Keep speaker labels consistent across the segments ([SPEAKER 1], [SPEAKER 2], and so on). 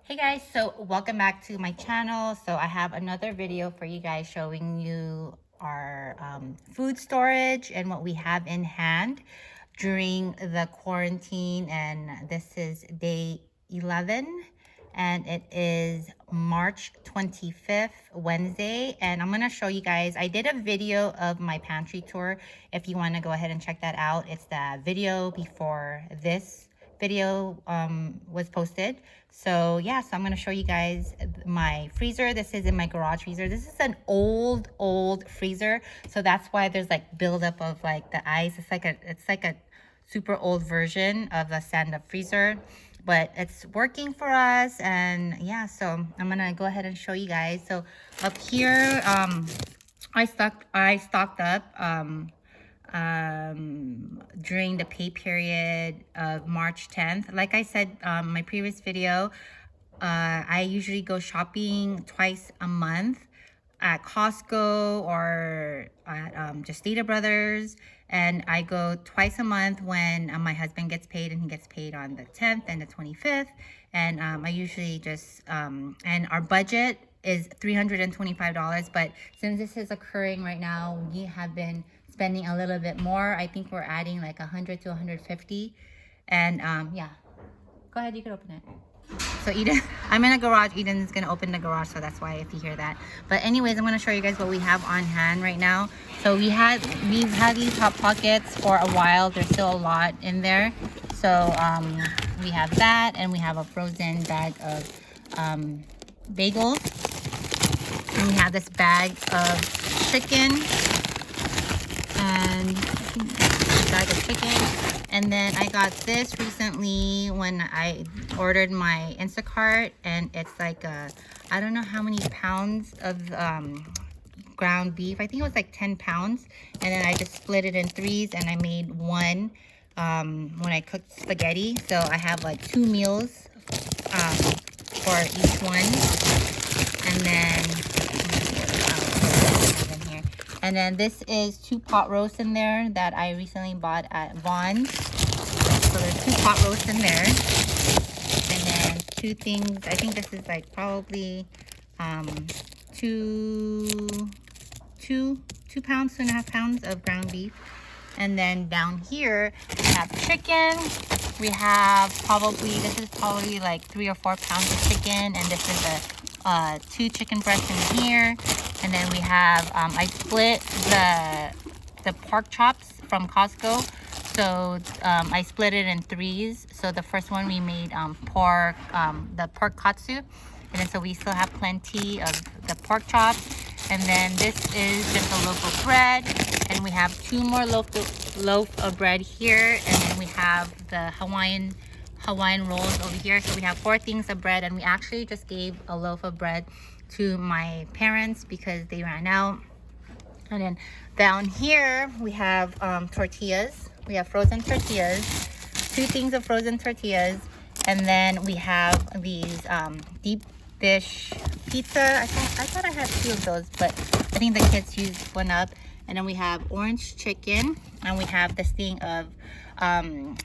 [SPEAKER 1] Hey guys, so welcome back to my channel. So I have another video for you guys showing you our food storage and what we have in hand during the quarantine. And this is day 11 and it is March 25th, Wednesday. And I'm going to show you guys, I did a video of my pantry tour. If you want to go ahead and check that out, it's the video before this video was posted. So yeah, so I'm going to show you guys my freezer. This is in my garage freezer. This is an old freezer, so that's why there's like buildup of like the ice. It's like a super old version of the stand-up freezer, but it's working for us. And yeah, so I'm gonna go ahead and show you guys. So up here, I stocked up during the pay period of March 10th. Like I said, my previous video, I usually go shopping twice a month at Costco or at just Data Brothers. And I go twice a month when my husband gets paid, and he gets paid on the 10th and the 25th. And I usually just, and our budget is $325. But since this is occurring right now, we have been spending a little bit more. I think we're adding like 100 to 150. And yeah, go ahead, you can open it. So Eden, I'm in a garage. Eden's gonna open the garage, so that's why if you hear that. But anyways, I'm gonna show you guys what we have on hand right now. So we've had these Hot Pockets for a while. There's still a lot in there. So we have that, and we have a frozen bag of bagels. And we have this bag of chicken, and bag of chicken. And then I got this recently when I ordered my Instacart, and it's like I don't know how many pounds of ground beef. I think it was like 10 pounds. And then I just split it in threes, and I made one when I cooked spaghetti. So I have like 2 meals for each one. And then and then this is 2 pot roasts in there that I recently bought at Vons. So there's 2 pot roasts in there. And then 2 things, I think this is like probably 2 pounds, 2.5 pounds of ground beef. And then down here we have chicken. We have this is probably like 3 or 4 pounds of chicken. And this is a 2 chicken breasts in here. And then we have, I split the pork chops from Costco. So I split it in threes. So the first one we made the pork katsu. And then so we still have plenty of the pork chops. And then this is just a loaf of bread. And we have 2 more loaf of bread here. And then we have the Hawaiian rolls over here. So we have 4 things of bread. And we actually just gave a loaf of bread to my parents because they ran out. And then down here we have tortillas. We have frozen tortillas, 2 things of frozen tortillas. And then we have these deep dish pizza. I thought I had 2 of those, but I think the kids used one up. And then we have orange chicken, and we have this thing of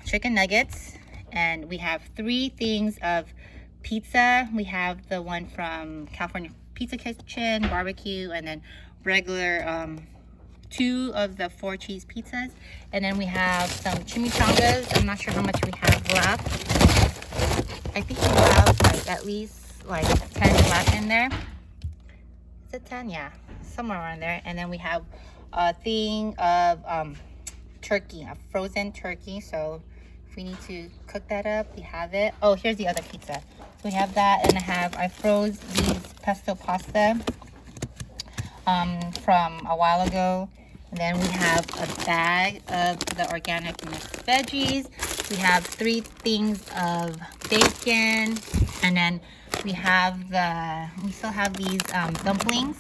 [SPEAKER 1] chicken nuggets. And we have 3 things of pizza. We have the one from California Pizza Kitchen, barbecue, and then regular 2 of the 4 cheese pizzas. And then we have some chimichangas. I'm not sure how much we have left. I think we have like at least like 10 left in there. Is it 10? Yeah, somewhere around there. And then we have a thing of turkey, a frozen turkey. So if we need to cook that up, we have it. Oh, here's the other pizza. So we have that, and I froze these pesto pasta from a while ago. And then we have a bag of the organic mixed veggies. We have 3 things of bacon, and then we still have these dumplings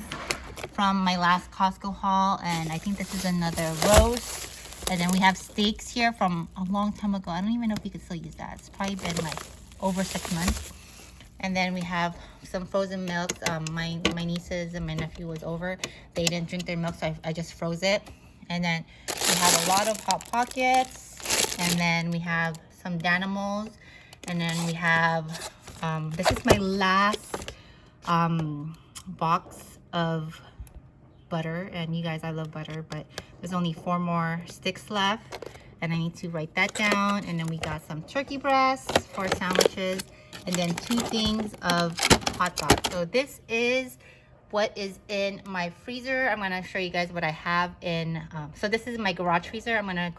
[SPEAKER 1] from my last Costco haul, and I think this is another roast. And then we have steaks here from a long time ago. I don't even know if we could still use that. It's probably been like over 6 months. And then we have some frozen milk. My nieces and my nephew was over. They didn't drink their milk, so I just froze it. And then we have a lot of Hot Pockets. And then we have some Danimals. And then we have This is my last box of butter, and you guys, I love butter, but there's only 4 more sticks left, and I need to write that down. And then we got some turkey breasts for sandwiches, and then 2 things of hot dogs. So this is what is in my freezer. I'm gonna show you guys what I have in so this is my garage freezer. I'm gonna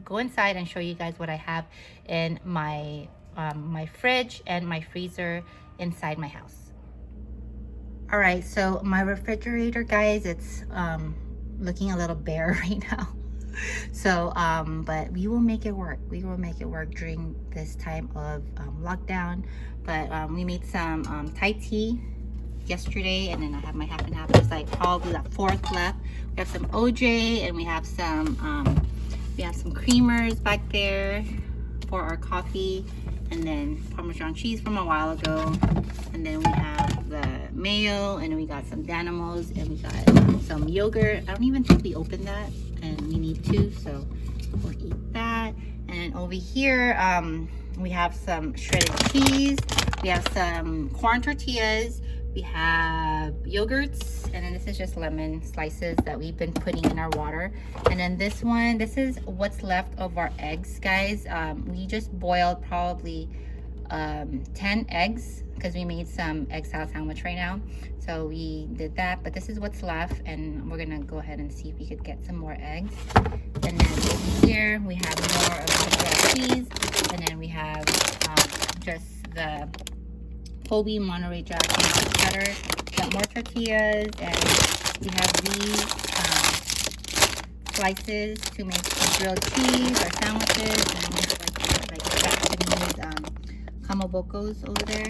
[SPEAKER 1] go inside and show you guys what I have in my my fridge and my freezer inside my house. All right, so my refrigerator, guys, it's looking a little bare right now. So but we will make it work. We will make it work during this time of lockdown. But we made some Thai tea yesterday, and then I have my half and half. There's like probably that 4th left. We have some OJ, and we have some creamers back there for our coffee, and then Parmesan cheese from a while ago, and then we have the mayo, and then we got some Danimals, and we got some yogurt. I don't even think we opened that, and we need to, so we'll eat that. And then over here we have some shredded cheese, we have some corn tortillas, we have yogurts, and then this is just lemon slices that we've been putting in our water. And then this is what's left of our eggs, guys. We just boiled probably 10 eggs because we made some egg salad sandwich right now. So we did that, but this is what's left, and we're gonna go ahead and see if we could get some more eggs. And then over here we have more of the cheese, and then we have just the Kobe Monterey Jack butter. We got more tortillas, and we have these slices to make grilled cheese or sandwiches, and we have like Japanese kamabokos over there. I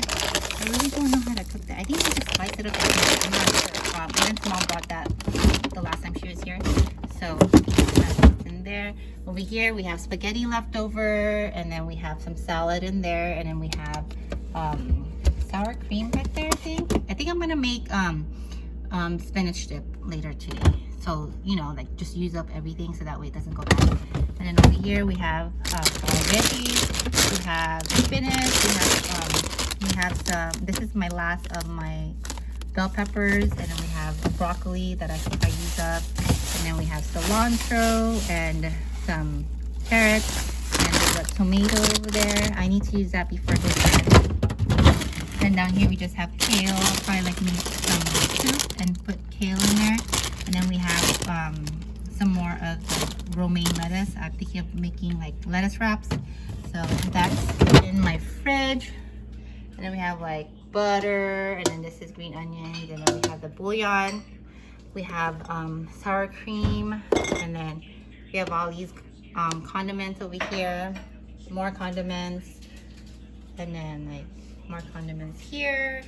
[SPEAKER 1] really don't know how to cook that. I think we just slice it up. I'm not sure. Even mom brought that the last time she was here, so that's in there. Over here we have spaghetti left over, and then we have some salad in there, and then we have sour cream right there. I think I'm gonna make spinach dip later today, so you know, like just use up everything so that way it doesn't go bad. And then over here we have our veggies, we have spinach, we have some, this is my last of my bell peppers, and then we have the broccoli that I use up, and then we have cilantro and some carrots, and there's a tomato over there. I need to use that before this. And down here we just have kale. I'll probably like make some soup and put kale in there. And then we have some more of the romaine lettuce. I'm thinking of making like lettuce wraps. So that's in my fridge. And then we have like butter, and then this is green onions, and then we have the bouillon. We have sour cream, and then we have all these condiments over here. More condiments, and then like more condiments here,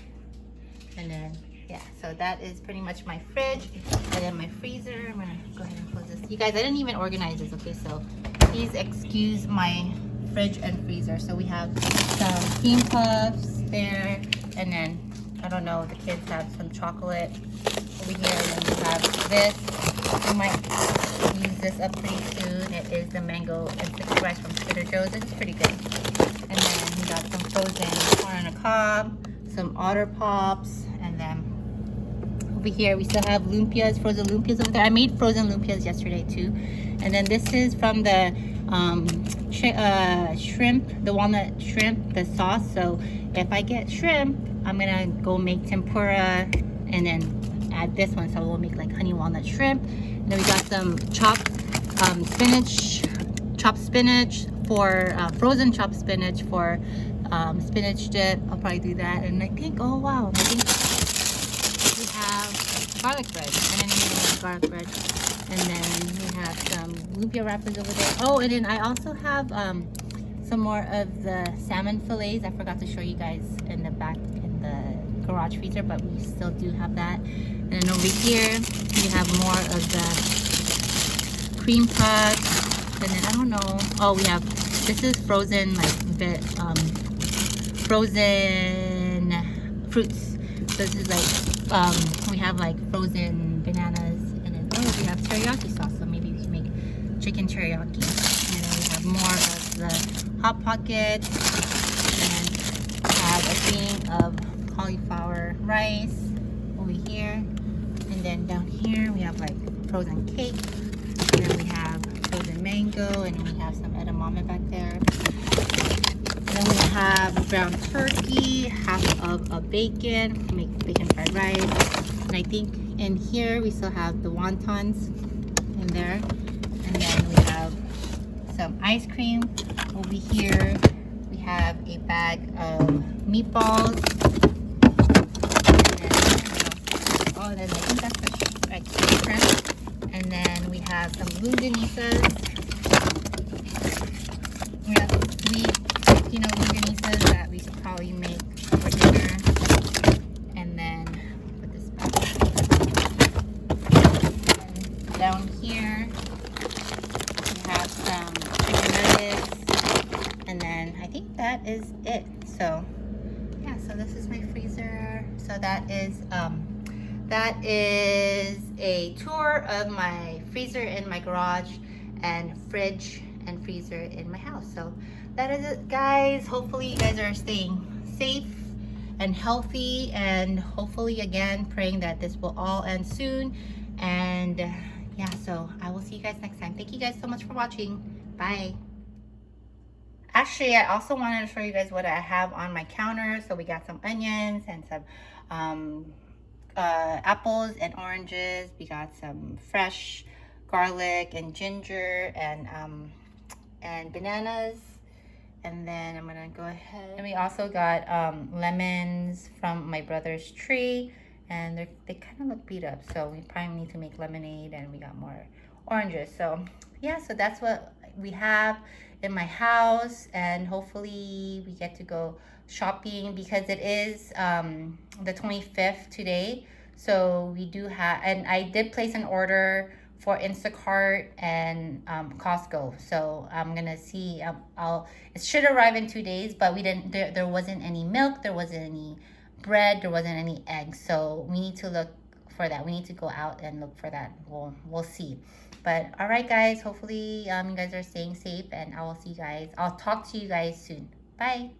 [SPEAKER 1] and then yeah, so that is pretty much my fridge. And then my freezer, I'm gonna go ahead and close this. You guys, I didn't even organize this, okay, so please excuse my fridge and freezer. So we have some cream puffs there, and then I don't know, the kids have some chocolate over here, and then we have this. We might use this up pretty soon. It is the mango and sticky rice from Trader Joe's. This is pretty good. And then we got some frozen corn on the cob, some Otter Pops, and then over here we still have lumpias, frozen lumpias over there. I made frozen lumpias yesterday too. And then this is from the shrimp, the walnut shrimp, the sauce. So if I get shrimp, I'm gonna go make tempura and then add this one. So we'll make like honey walnut shrimp. And then we got some chopped spinach for frozen chopped spinach for spinach dip. I'll probably do that. And I think, oh wow, I think we have garlic bread, and then we have garlic bread, and then we have some lumpia wrappers over there. Oh, and then I also have some more of the salmon fillets. I forgot to show you guys in the back in the garage freezer, but we still do have that. And then over here we have more of the cream puffs. And then I don't know. Oh, we have, this is frozen like frozen fruits. So this is like we have like frozen bananas, and then oh, we have teriyaki sauce. So maybe we can make chicken teriyaki. And then we have more of the hot pocket, and we have a cauliflower rice over here. And then down here we have like frozen cake. And then we have frozen mango, and we have some edamame back there. And then we have ground turkey, half of a bacon, make bacon fried rice. And I think in here we still have the wontons in there. And then we have some ice cream over here. We have a bag of meatballs. And then I think that's the like shrimp. And then we have some longanisas. We have 3 longanisas that we should probably make for dinner. And then put this back. And down here we have some chicken nuggets. And then I think that is it. So yeah, so this is my freezer. So that is a tour of my freezer in my garage and fridge and freezer in my house. So that is it, guys. Hopefully you guys are staying safe and healthy, and hopefully, again, praying that this will all end soon. And yeah, so I will see you guys next time. Thank you guys so much for watching. Bye. Actually, I also wanted to show you guys what I have on my counter. So we got some onions and some apples and oranges. We got some fresh garlic and ginger and bananas. And then I'm gonna go ahead. And we also got lemons from my brother's tree, and they kind of look beat up, so we probably need to make lemonade. And we got more oranges. So yeah, so that's what we have in my house, and hopefully we get to go shopping because it is the 25th today. So we do have, and I did place an order for Instacart and Costco. So I'm gonna see. It should arrive in 2 days, but we didn't. There wasn't any milk. There wasn't any bread. There wasn't any eggs. So we need to look for that. We need to go out and look for that. We'll see. But all right, guys. Hopefully you guys are staying safe, and I will see you guys. I'll talk to you guys soon. Bye.